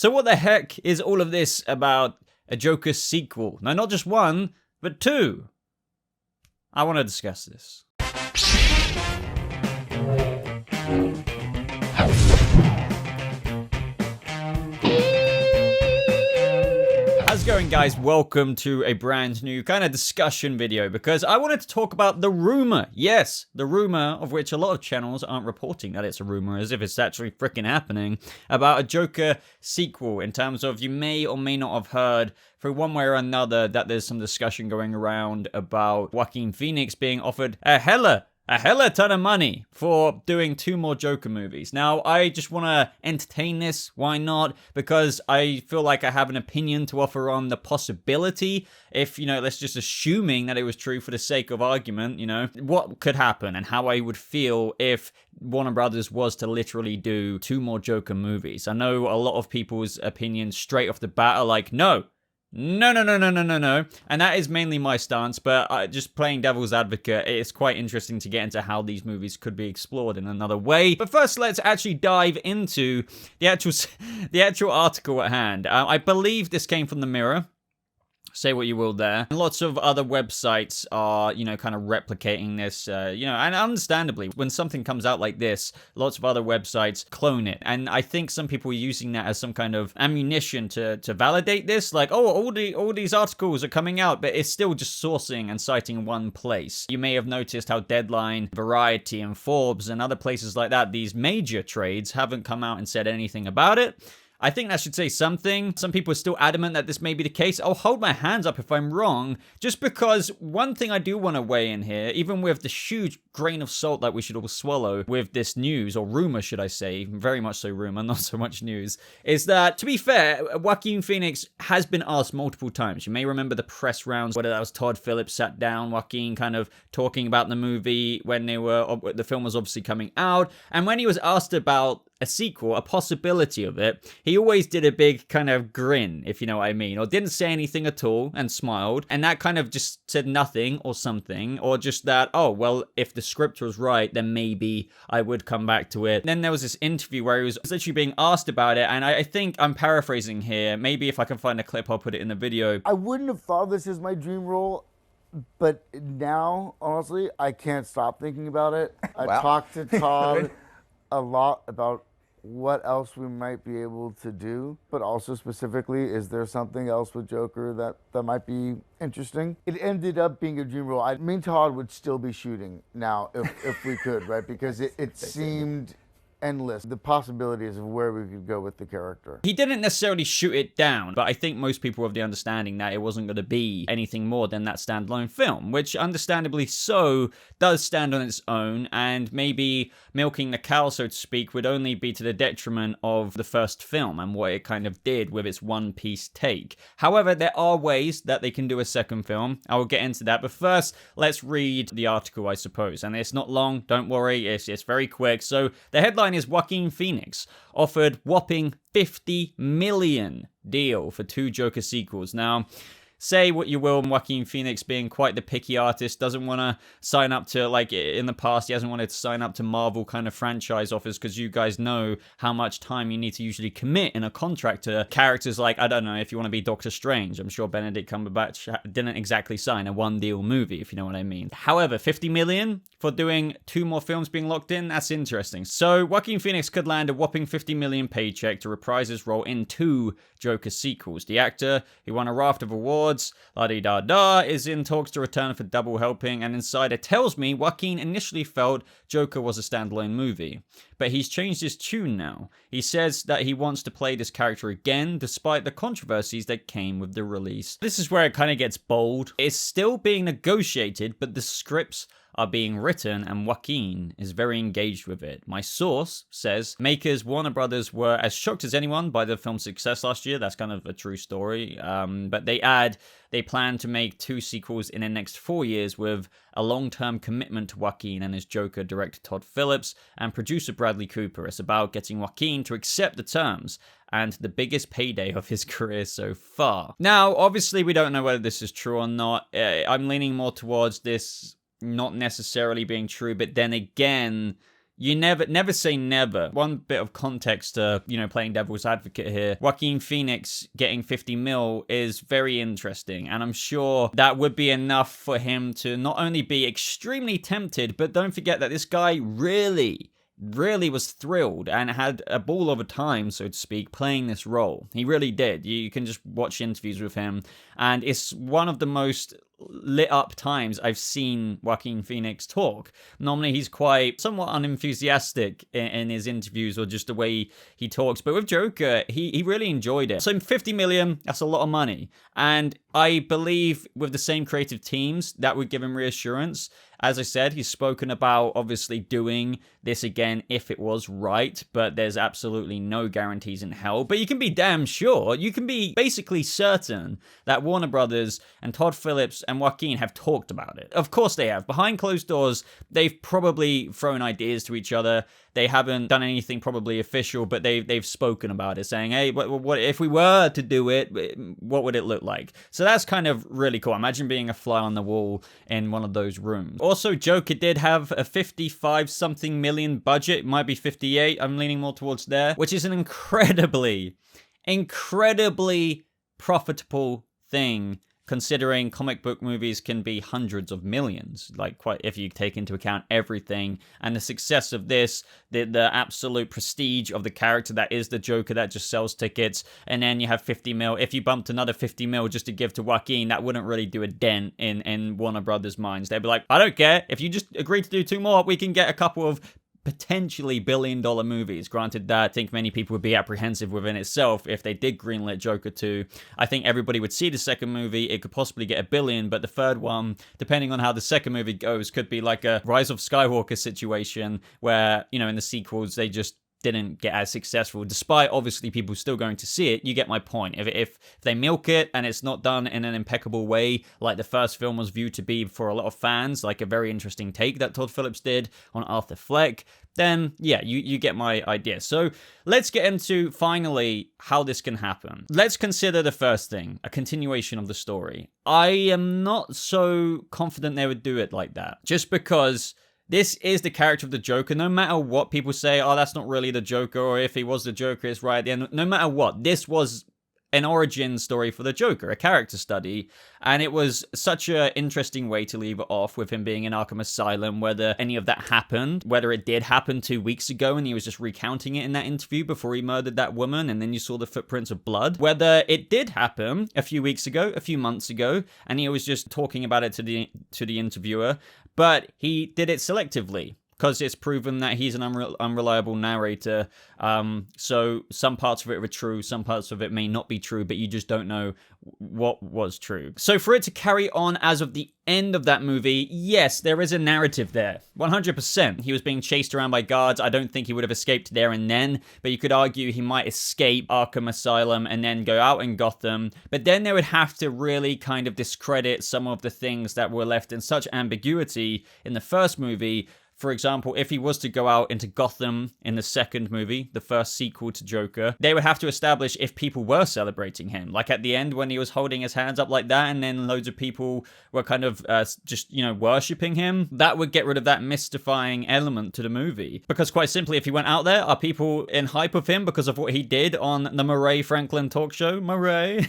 So what the heck is all of this about a Joker sequel? No, not just one, but two. I want to discuss this. How's it going, guys? Welcome to a brand new kind of discussion video because I wanted to talk about the rumor. Yes, the rumor of which a lot of channels aren't reporting that it's a rumor as if it's actually freaking happening, about a Joker sequel, in terms of you may or may not have heard through one way or another that there's some discussion going around about Joaquin Phoenix being offered a hella ton of money for doing 2 more Joker movies. Now, I just want to entertain this. Why not? Because I feel like I have an opinion to offer on the possibility. If, let's just assuming that it was true for the sake of argument, what could happen and how I would feel if Warner Brothers was to literally do 2 more Joker movies. I know a lot of people's opinions straight off the bat are like, no. And that is mainly my stance, but just playing devil's advocate, it's quite interesting to get into how these movies could be explored in another way. But first, let's actually dive into the actual article at hand. I believe this came from the Mirror. Say what you will there. And lots of other websites are, kind of replicating this, and understandably, when something comes out like this, lots of other websites clone it. And I think some people are using that as some kind of ammunition to validate this. Like, oh, all these articles are coming out, but it's still just sourcing and citing one place. You may have noticed how Deadline, Variety, and Forbes, and other places like that, these major trades, haven't come out and said anything about it. I think that should say something. Some people are still adamant that this may be the case. I'll hold my hands up if I'm wrong, just because one thing I do want to weigh in here, even with the huge grain of salt that we should all swallow with this news, or rumor should I say, very much so rumor, not so much news, is that, to be fair, Joaquin Phoenix has been asked multiple times. You may remember the press rounds, whether that was Todd Phillips sat down, Joaquin kind of talking about the movie when the film was obviously coming out, and when he was asked about a sequel, a possibility of it, he always did a big kind of grin, if you know what I mean, or didn't say anything at all and smiled, and that kind of just said nothing or something, or just that, oh, well, if the script was right, then maybe I would come back to it. And then there was this interview where he was literally being asked about it, and I think I'm paraphrasing here. Maybe if I can find a clip, I'll put it in the video. I wouldn't have thought this is my dream role, but now, honestly, I can't stop thinking about it. I talked to Todd a lot about what else we might be able to do, but also specifically, is there something else with Joker that might be interesting? It ended up being a dream role. Me and Todd would still be shooting now if we could, right? Because it seemed endless, the possibilities of where we could go with the character. He didn't necessarily shoot it down, but I think most people have the understanding that it wasn't going to be anything more than that standalone film, which understandably so does stand on its own, and maybe milking the cow, so to speak, would only be to the detriment of the first film and what it kind of did with its one-piece take. However, there are ways that they can do a second film. I will get into that, but first, let's read the article, I suppose. And it's not long, don't worry, it's very quick. So the headline is Joaquin Phoenix offered whopping $50 million deal for 2 Joker sequels. Now, say what you will, Joaquin Phoenix being quite the picky artist, doesn't want to sign up to, like in the past, he hasn't wanted to sign up to Marvel kind of franchise offers, because you guys know how much time you need to usually commit in a contract to characters like, I don't know, if you want to be Doctor Strange, I'm sure Benedict Cumberbatch didn't exactly sign a one-deal movie, if you know what I mean. However, $50 million for doing 2 more films being locked in, that's interesting. So Joaquin Phoenix could land a whopping $50 million paycheck to reprise his role in 2 Joker sequels. The actor, who won a raft of awards, la-di-da-da, is in talks to return for double helping, and Insider tells me Joaquin initially felt Joker was a standalone movie, but he's changed his tune now. He says that he wants to play this character again, despite the controversies that came with the release. This is where it kind of gets bold. It's still being negotiated, but the scripts are being written, and Joaquin is very engaged with it. My source says makers Warner Brothers were as shocked as anyone by the film's success last year. That's kind of a true story. But they add they plan to make 2 sequels in the next 4 years with a long-term commitment to Joaquin and his Joker, director Todd Phillips and producer Bradley Cooper. It's about getting Joaquin to accept the terms and the biggest payday of his career so far. Now, obviously, we don't know whether this is true or not. I'm leaning more towards this not necessarily being true, but then again, you never say never. One bit of context to, playing devil's advocate here. Joaquin Phoenix getting 50 mil is very interesting, and I'm sure that would be enough for him to not only be extremely tempted, but don't forget that this guy really was thrilled and had a ball of a time, so to speak, playing this role. He really did. You can just watch interviews with him, and it's one of the most lit up times I've seen Joaquin Phoenix talk. Normally he's quite somewhat unenthusiastic in his interviews or just the way he talks, but with Joker, he really enjoyed it. So 50 million, that's a lot of money, and I believe with the same creative teams, that would give him reassurance. As I said, he's spoken about obviously doing this again if it was right, but there's absolutely no guarantees in hell. But you can be damn sure, you can be basically certain that Warner Brothers and Todd Phillips and Joaquin have talked about it. Of course they have. Behind closed doors, they've probably thrown ideas to each other. They haven't done anything probably official, but they've spoken about it, saying, hey, what if we were to do it, what would it look like? So that's kind of really cool. Imagine being a fly on the wall in one of those rooms. Also, Joker did have a 55-something million budget. It might be 58. I'm leaning more towards there, which is an incredibly profitable thing, considering comic book movies can be hundreds of millions, like quite if you take into account everything and the success of this, the absolute prestige of the character that is the Joker that just sells tickets, and then you have 50 mil. If you bumped another 50 mil just to give to Joaquin, that wouldn't really do a dent in Warner Brothers' minds. They'd be like, I don't care. If you just agree to do 2 more, we can get a couple of potentially billion-dollar movies. Granted, that I think many people would be apprehensive within itself if they did greenlit Joker 2. I think everybody would see the second movie. It could possibly get $1 billion, but the third one, depending on how the second movie goes, could be like a Rise of Skywalker situation where, in the sequels, they just didn't get as successful, despite obviously people still going to see it. You get my point. If they milk it and it's not done in an impeccable way, like the first film was viewed to be for a lot of fans, like a very interesting take that Todd Phillips did on Arthur Fleck, then yeah, you get my idea. So let's get into finally how this can happen. Let's consider the first thing, a continuation of the story. I am not so confident they would do it like that, just because this is the character of the Joker. No matter what people say, oh, that's not really the Joker, or if he was the Joker, it's right at the end. No matter what, this was an origin story for the Joker, a character study, and it was such an interesting way to leave it off with him being in Arkham Asylum, whether any of that happened, whether it did happen 2 weeks ago and he was just recounting it in that interview before he murdered that woman and then you saw the footprints of blood, whether it did happen a few weeks ago, a few months ago, and he was just talking about it to the interviewer, but he did it selectively, because it's proven that he's an unreliable narrator. So some parts of it were true, some parts of it may not be true, but you just don't know what was true. So for it to carry on as of the end of that movie, yes, there is a narrative there. 100%. He was being chased around by guards. I don't think he would have escaped there and then, but you could argue he might escape Arkham Asylum and then go out in Gotham. But then they would have to really kind of discredit some of the things that were left in such ambiguity in the first movie. For example, if he was to go out into Gotham in the second movie, the first sequel to Joker, they would have to establish if people were celebrating him. Like at the end when he was holding his hands up like that and then loads of people were kind of just, worshipping him. That would get rid of that mystifying element to the movie. Because quite simply, if he went out there, are people in hype of him because of what he did on the Murray Franklin talk show? Murray?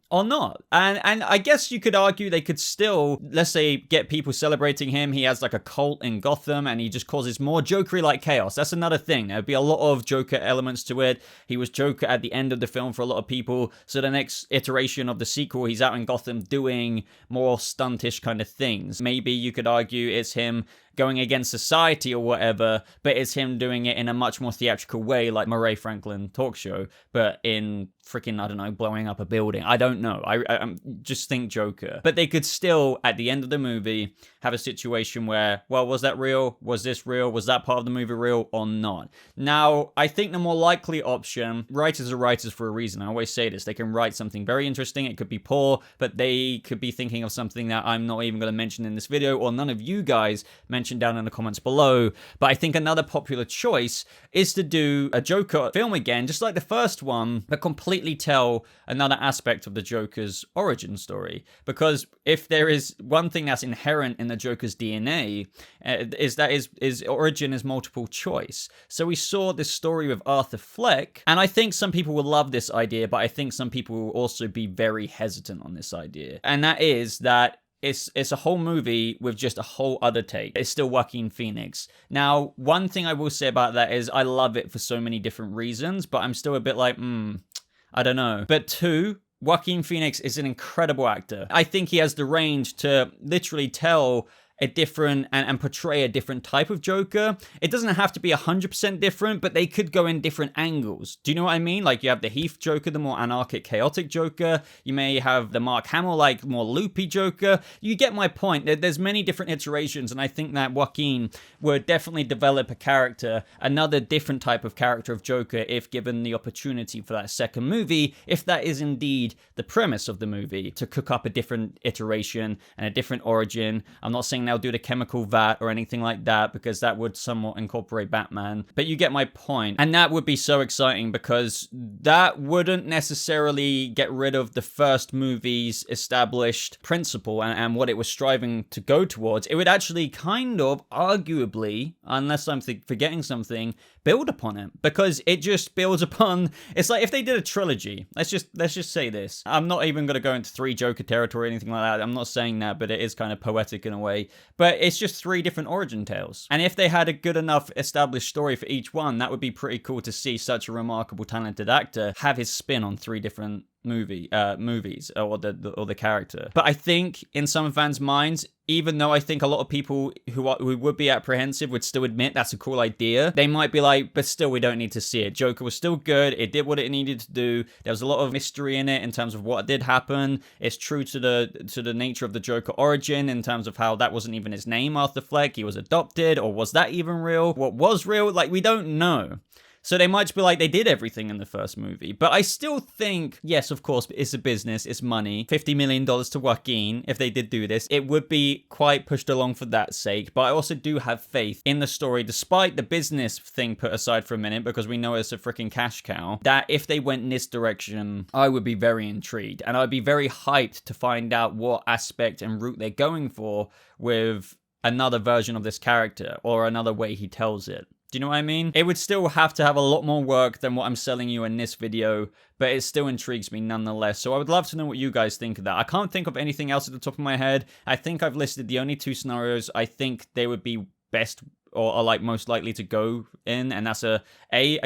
Or not? And I guess you could argue they could still, let's say, get people celebrating him. He has like a cult in Gotham and he just causes more Joker-like chaos. That's another thing. There'd be a lot of Joker elements to it. He was Joker at the end of the film for a lot of people. So the next iteration of the sequel, he's out in Gotham doing more stuntish kind of things. Maybe you could argue it's him going against society or whatever, but it's him doing it in a much more theatrical way, like Murray Franklin talk show, but in freaking, I don't know, blowing up a building. I don't know. I just think Joker. But they could still, at the end of the movie, have a situation where, well, was that real? Was this real? Was that part of the movie real or not? Now, I think the more likely option, writers are writers for a reason. I always say this. They can write something very interesting. It could be poor, but they could be thinking of something that I'm not even going to mention in this video, or none of you guys mention mention down in the comments below. But I think another popular choice is to do a Joker film again, just like the first one, but completely tell another aspect of the Joker's origin story. Because if there is one thing that's inherent in the Joker's DNA, is that his origin is multiple choice. So we saw this story with Arthur Fleck, and I think some people will love this idea, but I think some people will also be very hesitant on this idea. And that is that it's a whole movie with just a whole other take. It's still Joaquin Phoenix. Now, one thing I will say about that is I love it for so many different reasons, but I'm still a bit like, I don't know. But two, Joaquin Phoenix is an incredible actor. I think he has the range to literally tell a different and portray a different type of Joker. It doesn't have to be 100% different, but they could go in different angles. Do you know what I mean? Like, you have the Heath Joker, the more anarchic, chaotic Joker. You may have the Mark Hamill, like, more loopy Joker. You get my point. There's many different iterations, and I think that Joaquin would definitely develop a character, another different type of character of Joker, if given the opportunity for that second movie, if that is indeed the premise of the movie, to cook up a different iteration and a different origin. I'm not saying they'll do the chemical vat or anything like that, because that would somewhat incorporate Batman, but you get my point. And that would be so exciting, because that wouldn't necessarily get rid of the first movie's established principle and what it was striving to go towards. It would actually kind of, arguably, unless I'm forgetting something, build upon it, because it just builds upon. It's like if they did a trilogy. Let's just say this. I'm not even going to go into 3 Joker territory or anything like that. I'm not saying that, but it is kind of poetic in a way. But it's just 3 different origin tales. And if they had a good enough established story for each one, that would be pretty cool to see such a remarkable, talented actor have his spin on 3 different movies or the character. But I think in some fans' minds, even though I think a lot of people who would be apprehensive would still admit that's a cool idea, they might be like, but still, we don't need to see it. Joker was still good. It did what it needed to do. There was a lot of mystery in it in terms of what did happen. It's true to the nature of the Joker origin in terms of how that wasn't even his name, Arthur Fleck. He was adopted, or was that even real? What was real? Like, we don't know. So they might just be like, they did everything in the first movie. But I still think, yes, of course, it's a business, it's money. $50 million to Joaquin, if they did do this, it would be quite pushed along for that sake. But I also do have faith in the story, despite the business thing put aside for a minute, because we know it's a freaking cash cow, that if they went in this direction, I would be very intrigued. And I'd be very hyped to find out what aspect and route they're going for with another version of this character, or another way he tells it. Do you know what I mean? It would still have to have a lot more work than what I'm selling you in this video, but it still intrigues me nonetheless. So I would love to know what you guys think of that. I can't think of anything else at the top of my head. I think I've listed the only 2 scenarios I think they would be best or are like most likely to go in, and that's a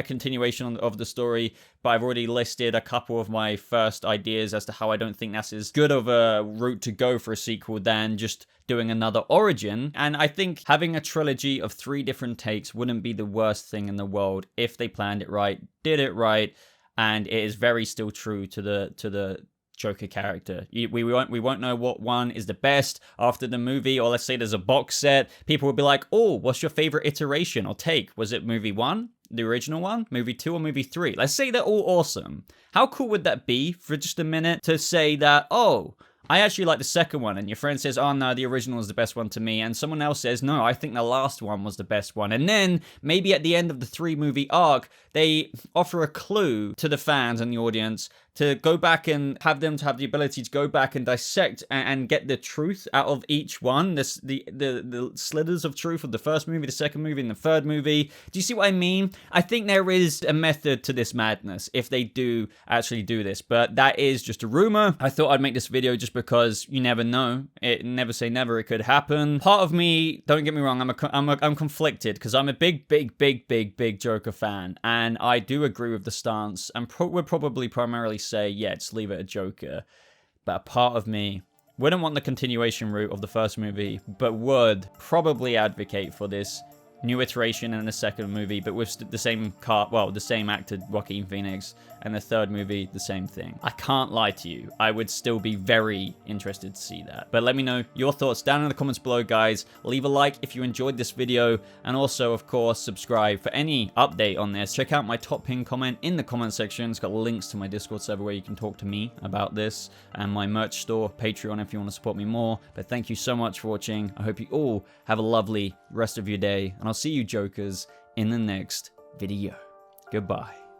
continuation of the story, but I've already listed a couple of my first ideas as to how I don't think that's as good of a route to go for a sequel than just doing another origin. And I think having a trilogy of 3 different takes wouldn't be the worst thing in the world if they planned it right, did it right, and it is very still true to the Joker character. We won't know what one is the best after the movie, or let's say there's a box set. People will be like, oh, what's your favorite iteration or take? Was it movie 1, the original one, movie 2, or movie 3? Let's say they're all awesome. How cool would that be for just a minute to say that, oh, I actually like the second one, and your friend says, oh no, the original is the best one to me, and someone else says, no, I think the last one was the best one. And then maybe at the end of the 3-movie arc, they offer a clue to the fans and the audience to go back and have them to have the ability to go back and dissect and get the truth out of each one. The slithers of truth of the first movie, the second movie, and the third movie. Do you see what I mean? I think there is a method to this madness if they do actually do this, but that is just a rumor. I thought I'd make this video just because you never know. Never say never. It could happen. Part of me, don't get me wrong, I'm conflicted because I'm a big Joker fan, and I do agree with the stance, and would probably primarily say, yeah, just leave it a Joker. But a part of me wouldn't want the continuation route of the first movie, but would probably advocate for this new iteration in the second movie, but with the same the same actor, Joaquin Phoenix, and the third movie, the same thing. I can't lie to you. I would still be very interested to see that. But let me know your thoughts down in the comments below, guys. Leave a like if you enjoyed this video, and also, of course, subscribe for any update on this. Check out my top pinned comment in the comment section. It's got links to my Discord server where you can talk to me about this, and my merch store, Patreon, if you want to support me more. But thank you so much for watching. I hope you all have a lovely rest of your day, and I'll see you jokers in the next video. Goodbye.